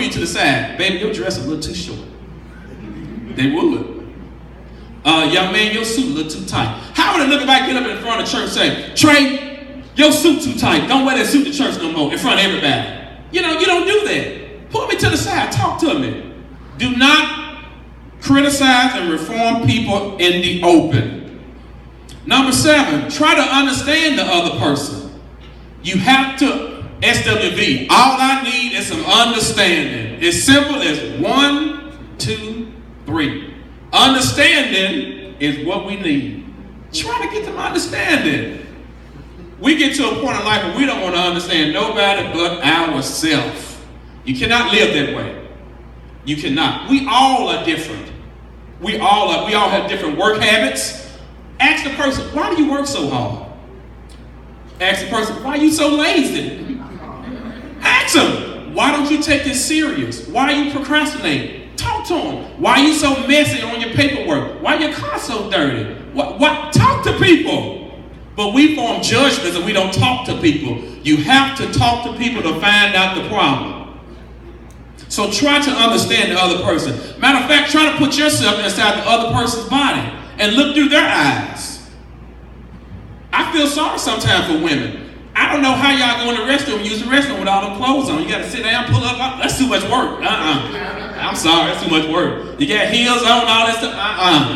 pull you to the side. Baby, your dress is a little too short. They would. Young man, your suit a little too tight. How would it look if I get up in front of church and say, Trey, your suit too tight. Don't wear that suit to church no more in front of everybody. You know, you don't do that. Pull me to the side. Talk to me. Do not criticize and reform people in the open. Number 7, try to understand the other person. You have to, SWV, all I need is some understanding. It's simple as 1, 2, 3. Understanding is what we need. Try to get them understanding. We get to a point in life where we don't want to understand nobody but ourselves. You cannot live that way. You cannot. We all are different. We all have different work habits. Ask the person, why do you work so hard? Ask the person, why are you so lazy? Ask them, why don't you take this serious? Why are you procrastinating? Talk to them. Why are you so messy on your paperwork? Why your car so dirty? What? Talk to people. But we form judgments and we don't talk to people. You have to talk to people to find out the problem. So try to understand the other person. Matter of fact, try to put yourself inside the other person's body and look through their eyes. I feel sorry sometimes for women. I don't know how y'all go in the restroom and use the restroom with all them clothes on. You got to sit down, pull up. That's too much work. I'm sorry, that's too much work. You got heels on, all that stuff.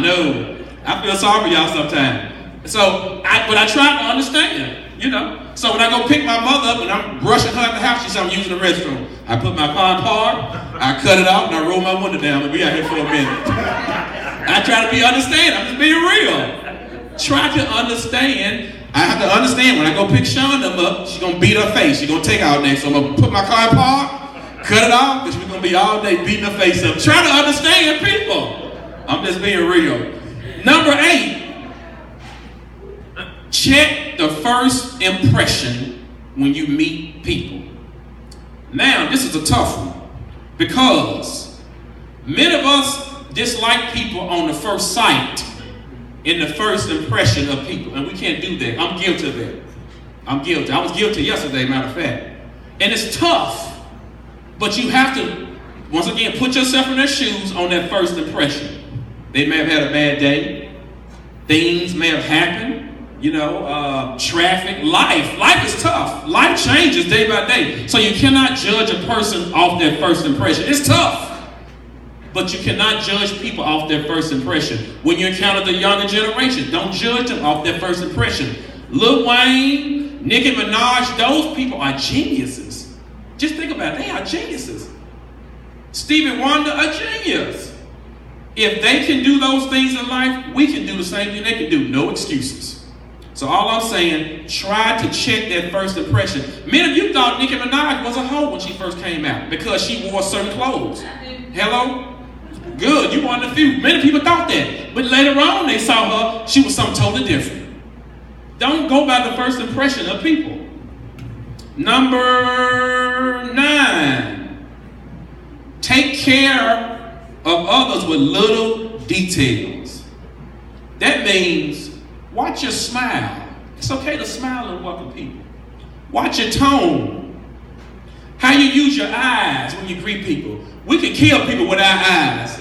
No. I feel sorry for y'all sometimes. But I try to understand, you know. So when I go pick my mother up and I'm brushing her at the house, she says I'm using the restroom. I put my car in park, I cut it off, and I roll my window down, and we out here for a minute. I try to be understanding. I'm just being real. Try to understand. I have to understand when I go pick Shonda up, she's going to beat her face. She's going to take out next. So I'm going to put my car in park, cut it off, because we're going to be all day beating her face up. Try to understand people. I'm just being real. Number 8. Check the first impression when you meet people. Now, this is a tough one because many of us dislike people on the first sight, in the first impression of people, and we can't do that. I'm guilty of that. I'm guilty. I was guilty yesterday, matter of fact. And it's tough, but you have to, once again, put yourself in their shoes on that first impression. They may have had a bad day. Things may have happened. You know, traffic, life is tough. Life changes day by day. So you cannot judge a person off their first impression. It's tough, but you cannot judge people off their first impression. When you encounter the younger generation, don't judge them off their first impression. Lil Wayne, Nicki Minaj, those people are geniuses. Just think about it, they are geniuses. Stevie Wonder, a genius. If they can do those things in life, we can do the same thing they can do. No excuses. So all I'm saying, try to check that first impression. Many of you thought Nicki Minaj was a hoe when she first came out because she wore certain clothes. Hello? Good, you one of the few. Many people thought that. But later on, they saw her, she was something totally different. Don't go by the first impression of people. Number 9. Take care of others with little details. That means watch your smile. It's okay to smile and welcome people. Watch your tone. How you use your eyes when you greet people. We can kill people with our eyes.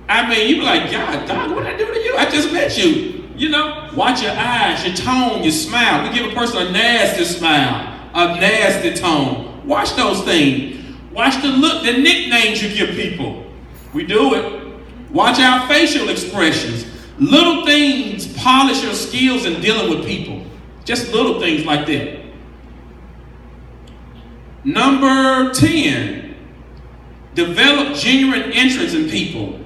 I mean, you be like, God, dog, what did I do to you? I just met you. You know, watch your eyes, your tone, your smile. We give a person a nasty smile, a nasty tone. Watch those things. Watch the look, the nicknames you give people. We do it. Watch our facial expressions. Little things polish your skills in dealing with people. Just little things like that. Number 10, develop genuine interest in people.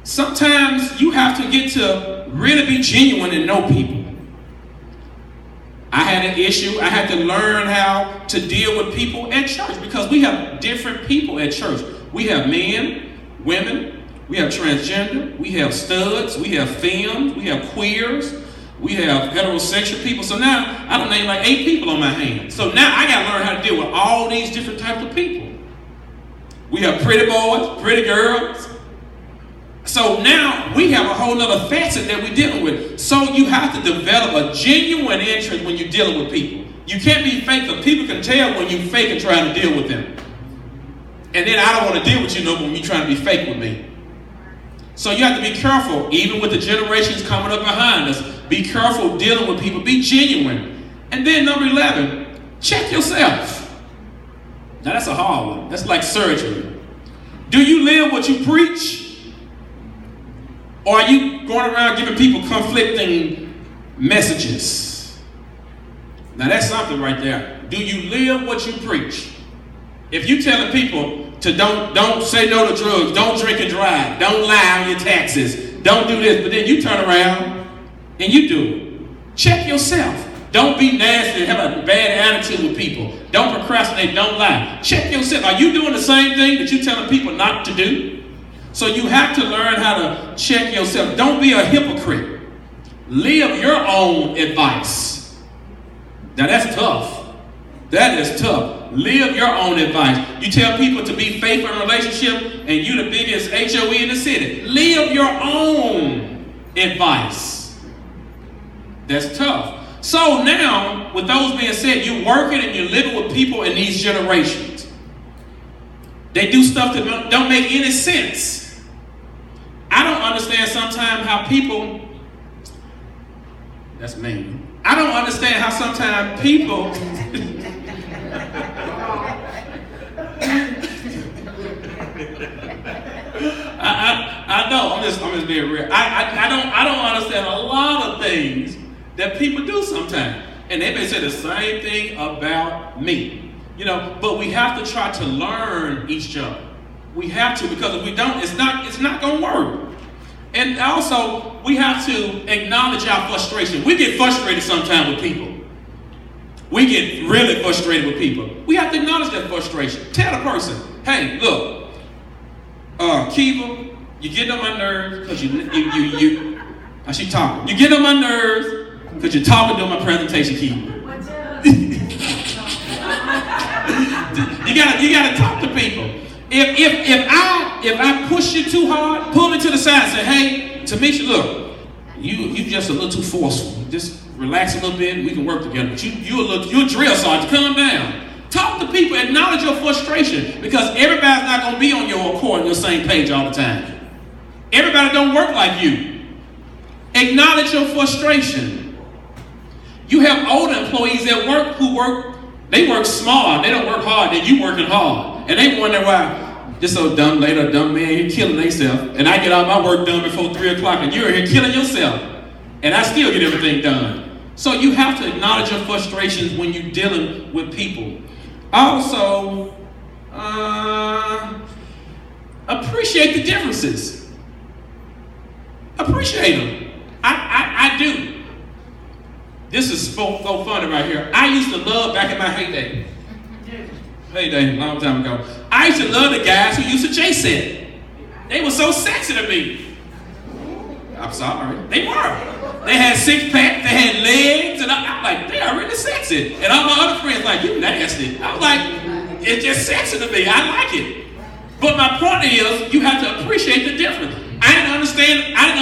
Sometimes you have to get to really be genuine and know people. I had an issue. I had to learn how to deal with people at church because we have different people at church. We have men, women, we have transgender, we have studs, we have femmes, we have queers, we have heterosexual people. So now I done named like 8 people on my hand. So now I gotta learn how to deal with all these different types of people. We have pretty boys, pretty girls. So now we have a whole nother facet that we're dealing with. So you have to develop a genuine interest when you're dealing with people. You can't be fake because people can tell when you're fake and trying to deal with them. And then I don't want to deal with you no more when you're trying to be fake with me. So you have to be careful, even with the generations coming up behind us. Be careful dealing with people. Be genuine. And then number 11, check yourself. Now that's a hard one. That's like surgery. Do you live what you preach? Or are you going around giving people conflicting messages? Now that's something right there. Do you live what you preach? If you telling people to don't say no to drugs, don't drink and drive, don't lie on your taxes, don't do this, but then you turn around and you do it. Check yourself. Don't be nasty and have a bad attitude with people. Don't procrastinate, don't lie. Check yourself. Are you doing the same thing that you're telling people not to do? So you have to learn how to check yourself. Don't be a hypocrite. Live your own advice. Now that's tough. That is tough. Live your own advice. You tell people to be faithful in a relationship and you the biggest HOE in the city. Live your own advice. That's tough. So now, with those being said, you're working and you're living with people in these generations. They do stuff that don't make any sense. I don't understand sometimes how people, that's mean. I don't understand how sometimes people, I know, I'm just being real. I don't understand a lot of things that people do sometimes. And they may say the same thing about me. You know, but we have to try to learn each other. We have to, because if we don't, it's not gonna work. And also, we have to acknowledge our frustration. We get frustrated sometimes with people. We get really frustrated with people. We have to acknowledge that frustration. Tell the person, hey, look, Kiva, you're getting on my nerves because you how she talking? You're getting on my nerves because you're talking during my presentation, Kiva. You gotta talk to people. If I push you too hard, pull me to the side and say, hey, Tamisha, look, you just a little too forceful. Just relax a little bit and we can work together. But you're a drill sergeant, calm down. Talk to people, acknowledge your frustration, because everybody's not gonna be on your accord on your same page all the time. Everybody don't work like you. Acknowledge your frustration. You have older employees that they work smart, they don't work hard, then you working hard. And they wonder why this old dumb lady or dumb man, you're killing themselves. And I get all my work done before 3 o'clock and you're here killing yourself. And I still get everything done. So you have to acknowledge your frustrations when you're dealing with people. Also, appreciate the differences. Appreciate them. I do. This is so funny right here. I used to love, back in my heyday, a long time ago, I used to love the guys who used to J-set. They were so sexy to me. I'm sorry. They were. They had six-pack, they had legs, and I'm like, they are really sexy. And all my other friends like, you nasty. I was like, it's just sexy to me. I like it. But my point is, you have to appreciate the difference. I didn't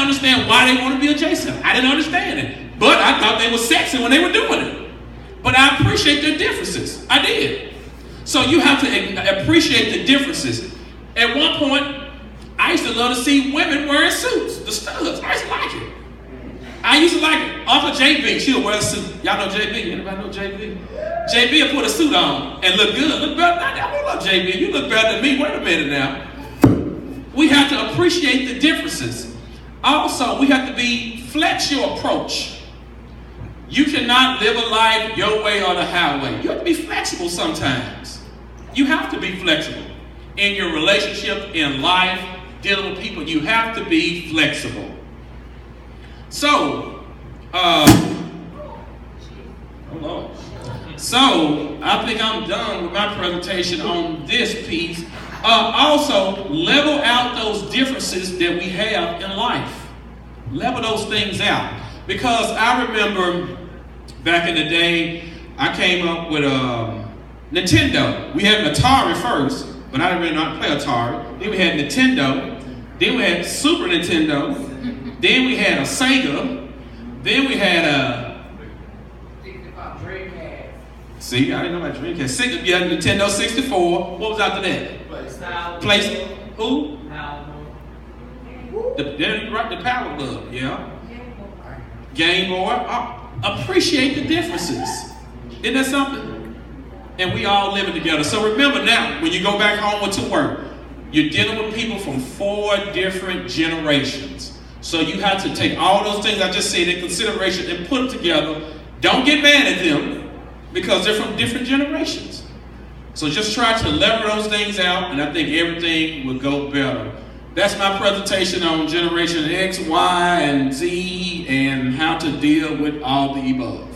understand why they want to be a J-set. I didn't understand it. But I thought they were sexy when they were doing it. But I appreciate their differences. I did. So you have to appreciate the differences. At one point, I used to love to see women wearing suits, the studs. I used to like it. I used to like it. Off of JB, she'll wear a suit. Y'all know JB? Anybody know JB? JB will put a suit on and look good. Look better. I love JB. You look better than me. Wait a minute now. We have to appreciate the differences. Also, we have to flex your approach. You cannot live a life your way or the highway. You have to be flexible sometimes. You have to be flexible. In your relationship, in life, dealing with people, you have to be flexible. So, I think I'm done with my presentation on this piece. Also, level out those differences that we have in life. Level those things out. Because I remember back in the day, I came up with Nintendo. We had an Atari first, but I didn't really know how to play Atari. Then we had Nintendo. Then we had Super Nintendo. Then we had a Sega. Then we had a Dreamcast. See, I didn't know about Dreamcast. Yeah, Nintendo 64. What was after that? Place who? The Power Glove, yeah. Game Boy. Appreciate the differences. Isn't that something? And we all living together. So remember now, when you go back home or to work, you're dealing with people from 4 different generations. So you have to take all those things I just said in consideration and put them together. Don't get mad at them because they're from different generations. So just try to lever those things out, and I think everything will go better. That's my presentation on Generation X, Y, and Z, and how to deal with all the above.